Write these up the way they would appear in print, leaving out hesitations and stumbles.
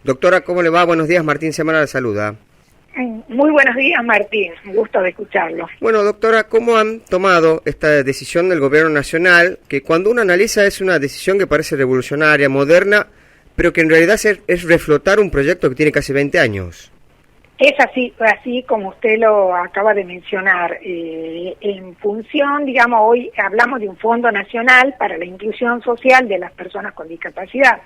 Doctora, ¿cómo le va? Buenos días, Martín Semana la saluda. Muy buenos días, Martín. Un gusto de escucharlo. Bueno, doctora, ¿cómo han tomado esta decisión del gobierno nacional? Que cuando uno analiza es una decisión que parece revolucionaria, moderna, pero que en realidad es reflotar un proyecto que tiene casi 20 años. Es así como usted lo acaba de mencionar. En función, digamos, hoy hablamos de un Fondo Nacional para la Inclusión Social de las Personas con Discapacidad.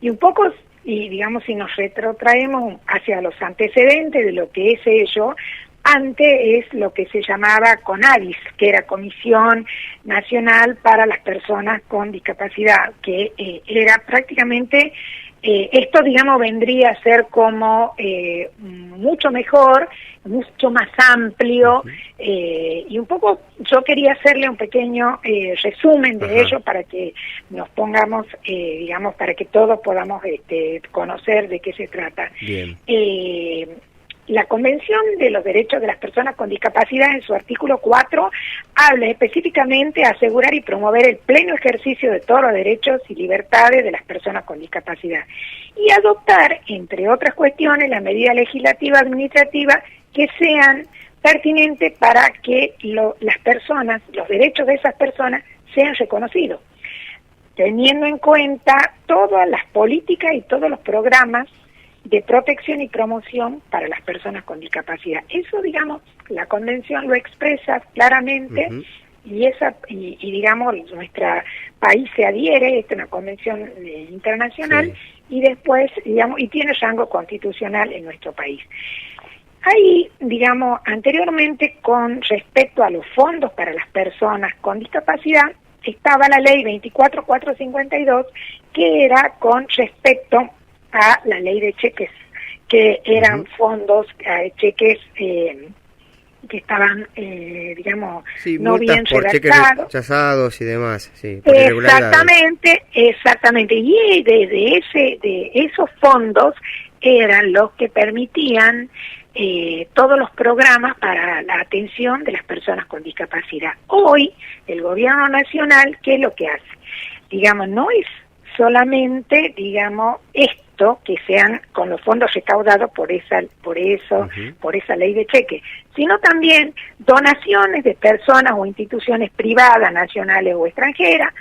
Y un poco, digamos, si nos retrotraemos hacia los antecedentes de lo que es ello, antes es lo que se llamaba CONADIS, que era Comisión Nacional para las Personas con Discapacidad, que era prácticamente... esto, digamos, vendría a ser como mucho mejor, mucho más amplio, y un poco yo quería hacerle un pequeño resumen de ello para que nos pongamos, digamos, para que todos podamos conocer de qué se trata. Bien. La Convención de los Derechos de las Personas con Discapacidad, en su artículo 4, habla específicamente de asegurar y promover el pleno ejercicio de todos los derechos y libertades de las personas con discapacidad y adoptar, entre otras cuestiones, las medidas legislativas administrativas que sean pertinentes para que las personas, los derechos de esas personas sean reconocidos, teniendo en cuenta todas las políticas y todos los programas de protección y promoción para las personas con discapacidad. Eso, digamos, la Convención lo expresa claramente y digamos, nuestro país se adhiere, esta es una convención internacional, y después, digamos, y tiene rango constitucional en nuestro país. Ahí, digamos, anteriormente, con respecto a los fondos para las personas con discapacidad, estaba la ley 24452, que era con respecto a la ley de cheques, que eran fondos, cheques que estaban, digamos, no bien por redactados. Cheques rechazados y demás, sí. Exactamente. Y de esos fondos eran los que permitían todos los programas para la atención de las personas con discapacidad. Hoy, el gobierno nacional, ¿qué es lo que hace? Digamos, no es solamente, digamos, esto que sean con los fondos recaudados por esa ley de cheque, sino también donaciones de personas o instituciones privadas, nacionales o extranjeras,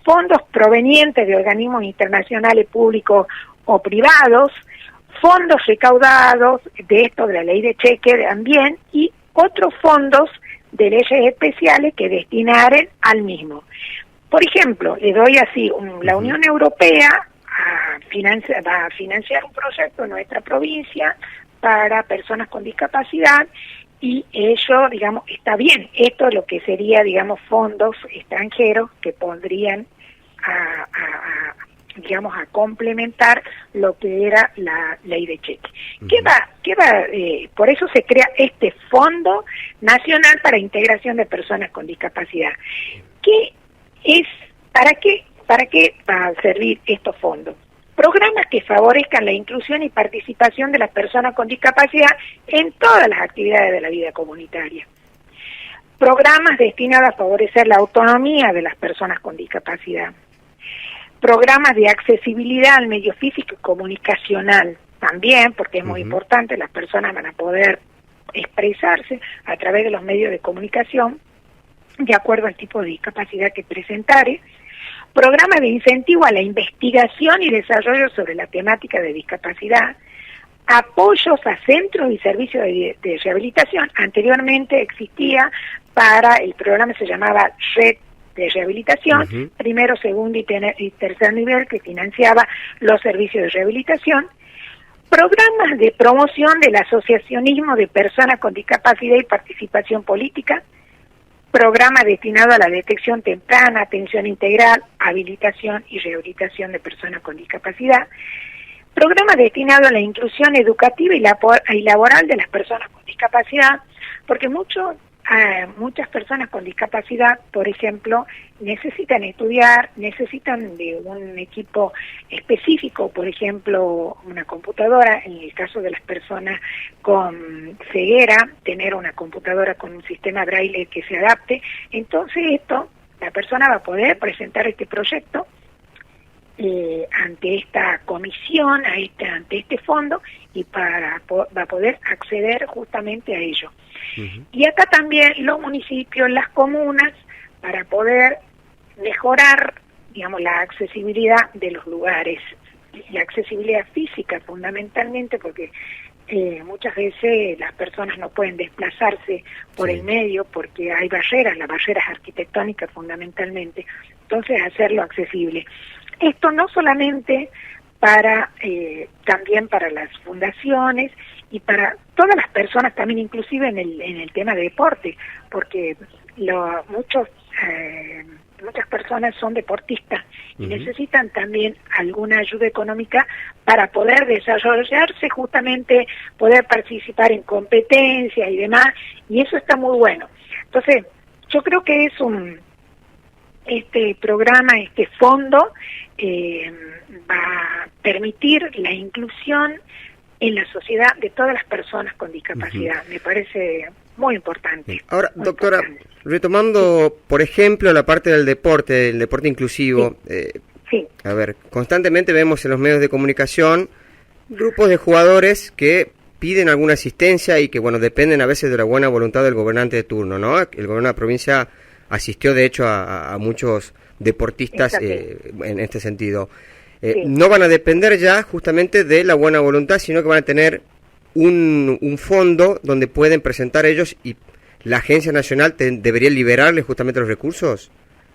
fondos provenientes de organismos internacionales públicos o privados, fondos recaudados de esto de la ley de cheque también, y otros fondos de leyes especiales que destinaren al mismo. Por ejemplo, le doy así, la Unión Europea va a financiar un proyecto en nuestra provincia para personas con discapacidad, y ello, digamos, está bien. Esto es lo que sería, digamos, fondos extranjeros que podrían digamos, a complementar lo que era la ley de cheque. Por eso se crea este Fondo Nacional para Integración de Personas con Discapacidad. ¿Para qué va a servir estos fondos? Programas que favorezcan la inclusión y participación de las personas con discapacidad en todas las actividades de la vida comunitaria. Programas destinados a favorecer la autonomía de las personas con discapacidad. Programas de accesibilidad al medio físico y comunicacional también, porque es muy importante, las personas van a poder expresarse a través de los medios de comunicación de acuerdo al tipo de discapacidad que presentare. Programas de incentivo a la investigación y desarrollo sobre la temática de discapacidad. Apoyos a centros y servicios de rehabilitación. Anteriormente existía para el programa, se llamaba Red de Rehabilitación, primero, segundo y tercer nivel, que financiaba los servicios de rehabilitación. Programas de promoción del asociacionismo de personas con discapacidad y participación política. Programa destinado a la detección temprana, atención integral, habilitación y rehabilitación de personas con discapacidad. Programa destinado a la inclusión educativa y laboral de las personas con discapacidad, porque muchas personas con discapacidad, por ejemplo, necesitan estudiar, necesitan de un equipo específico, por ejemplo, una computadora. En el caso de las personas con ceguera, tener una computadora con un sistema braille que se adapte. Entonces la persona va a poder presentar este proyecto, ante esta comisión, ante este fondo, y va a poder acceder justamente a ello. Y acá también los municipios, las comunas, para poder mejorar, digamos, la accesibilidad de los lugares, la accesibilidad física fundamentalmente, porque muchas veces las personas no pueden desplazarse por el medio porque hay barreras, las barreras arquitectónicas fundamentalmente, entonces hacerlo accesible. Esto no solamente también para las fundaciones y para todas las personas, también inclusive en el tema de deporte, porque muchas personas son deportistas y necesitan también alguna ayuda económica para poder desarrollarse, justamente poder participar en competencias y demás, y eso está muy bueno. Entonces, yo creo que es este programa, este fondo, va a permitir la inclusión en la sociedad de todas las personas con discapacidad. Me parece muy importante. Ahora, doctora, retomando, por ejemplo, la parte del deporte, el deporte inclusivo. A ver, constantemente vemos en los medios de comunicación grupos de jugadores que piden alguna asistencia y que, bueno, dependen a veces de la buena voluntad del gobernante de turno, ¿no? El gobierno de la provincia asistió, de hecho, a muchos deportistas en este sentido. No van a depender ya justamente de la buena voluntad, sino que van a tener un fondo donde pueden presentar ellos, y la Agencia Nacional debería liberarles justamente los recursos.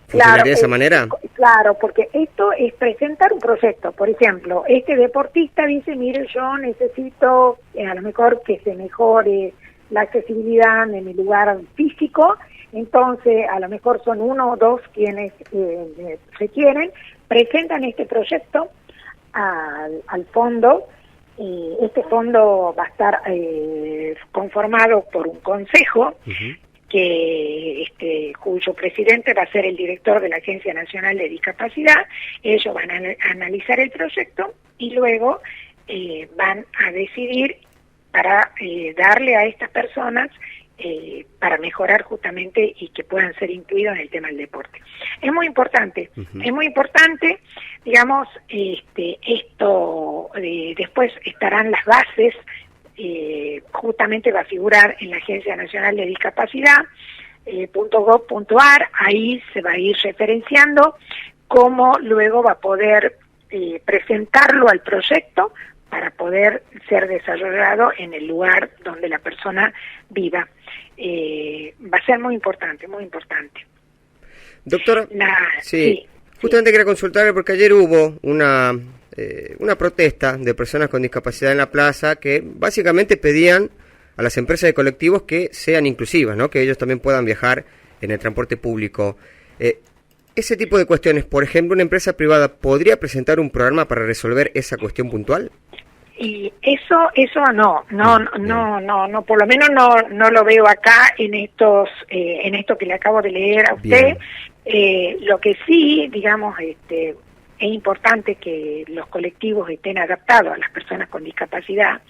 ¿Funcionaría de esa manera? Claro, porque esto es presentar un proyecto. Por ejemplo, este deportista dice, mire, yo necesito a lo mejor que se mejore la accesibilidad en mi lugar físico, entonces a lo mejor son 1 o 2 quienes requieren, presentan este proyecto al fondo. Este fondo va a estar conformado por un consejo cuyo presidente va a ser el director de la Agencia Nacional de Discapacidad. Ellos van a analizar el proyecto y luego van a decidir para darle a estas personas para mejorar justamente y que puedan ser incluidos en el tema del deporte. Es muy importante, digamos, esto después estarán las bases, justamente va a figurar en la Agencia Nacional de Discapacidad, .gov.ar, ahí se va a ir referenciando cómo luego va a poder presentarlo al proyecto para poder ser desarrollado en el lugar donde la persona viva. Va a ser muy importante, muy importante. Doctora, justamente quería consultarle porque ayer hubo una protesta de personas con discapacidad en la plaza que básicamente pedían a las empresas de colectivos que sean inclusivas, ¿no? Que ellos también puedan viajar en el transporte público. Ese tipo de cuestiones, por ejemplo, una empresa privada podría presentar un programa para resolver esa cuestión puntual. Y eso no, por lo menos no lo veo acá en esto que le acabo de leer a usted. Lo que sí, digamos, es importante que los colectivos estén adaptados a las personas con discapacidad,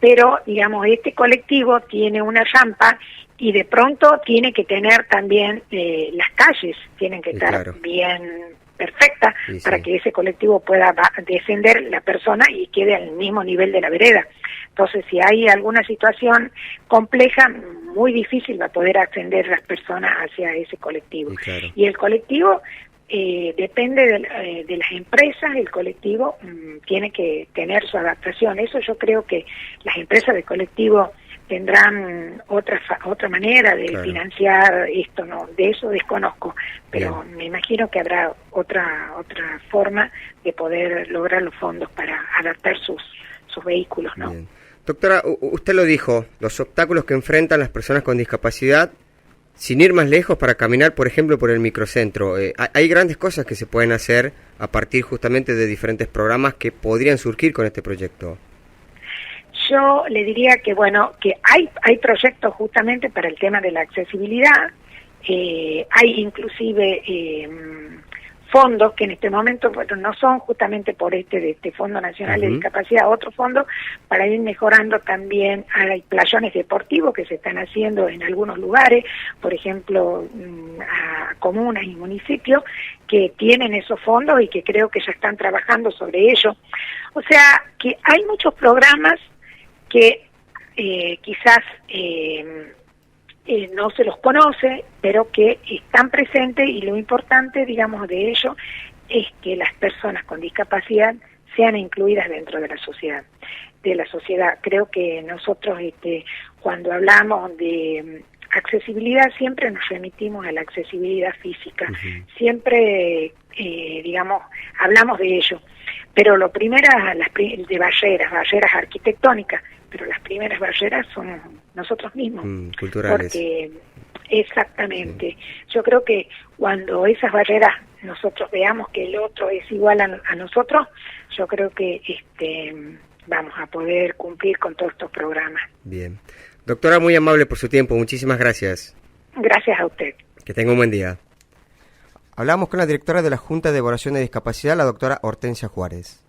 pero, digamos, este colectivo tiene una rampa y de pronto tiene que tener también las calles, tienen que estar bien perfectas para que ese colectivo pueda descender la persona y quede al mismo nivel de la vereda. Entonces, si hay alguna situación compleja, muy difícil va a poder ascender las personas hacia ese colectivo. Y el colectivo depende de las empresas, el colectivo tiene que tener su adaptación. Eso yo creo que las empresas de colectivo tendrán otra manera de financiar esto, no, de eso desconozco, pero me imagino que habrá otra forma de poder lograr los fondos para adaptar sus vehículos, ¿no? Bien. Doctora, usted lo dijo, los obstáculos que enfrentan las personas con discapacidad, sin ir más lejos, para caminar, por ejemplo, por el microcentro. Hay grandes cosas que se pueden hacer a partir justamente de diferentes programas que podrían surgir con este proyecto. Yo le diría que, bueno, que hay proyectos justamente para el tema de la accesibilidad, hay inclusive fondos que en este momento bueno, no son justamente por de este Fondo Nacional de Discapacidad, otro fondo para ir mejorando también. Hay playones deportivos que se están haciendo en algunos lugares, por ejemplo, a comunas y municipios que tienen esos fondos y que creo que ya están trabajando sobre ello. O sea, que hay muchos programas que quizás no se los conoce, pero que están presentes, y lo importante, digamos, de ello es que las personas con discapacidad sean incluidas dentro de la sociedad. Creo que nosotros cuando hablamos de accesibilidad siempre nos remitimos a la accesibilidad física, siempre digamos hablamos de ello, pero lo primero de barreras arquitectónicas, pero las primeras barreras son nosotros mismos, culturales. Porque exactamente, yo creo que cuando esas barreras nosotros veamos que el otro es igual a nosotros, yo creo que vamos a poder cumplir con todos estos programas. Bien. Doctora, muy amable por su tiempo, muchísimas gracias. Gracias a usted. Que tenga un buen día. Hablamos con la directora de la Junta de Evaluación de Discapacidad, la doctora Hortensia Juárez.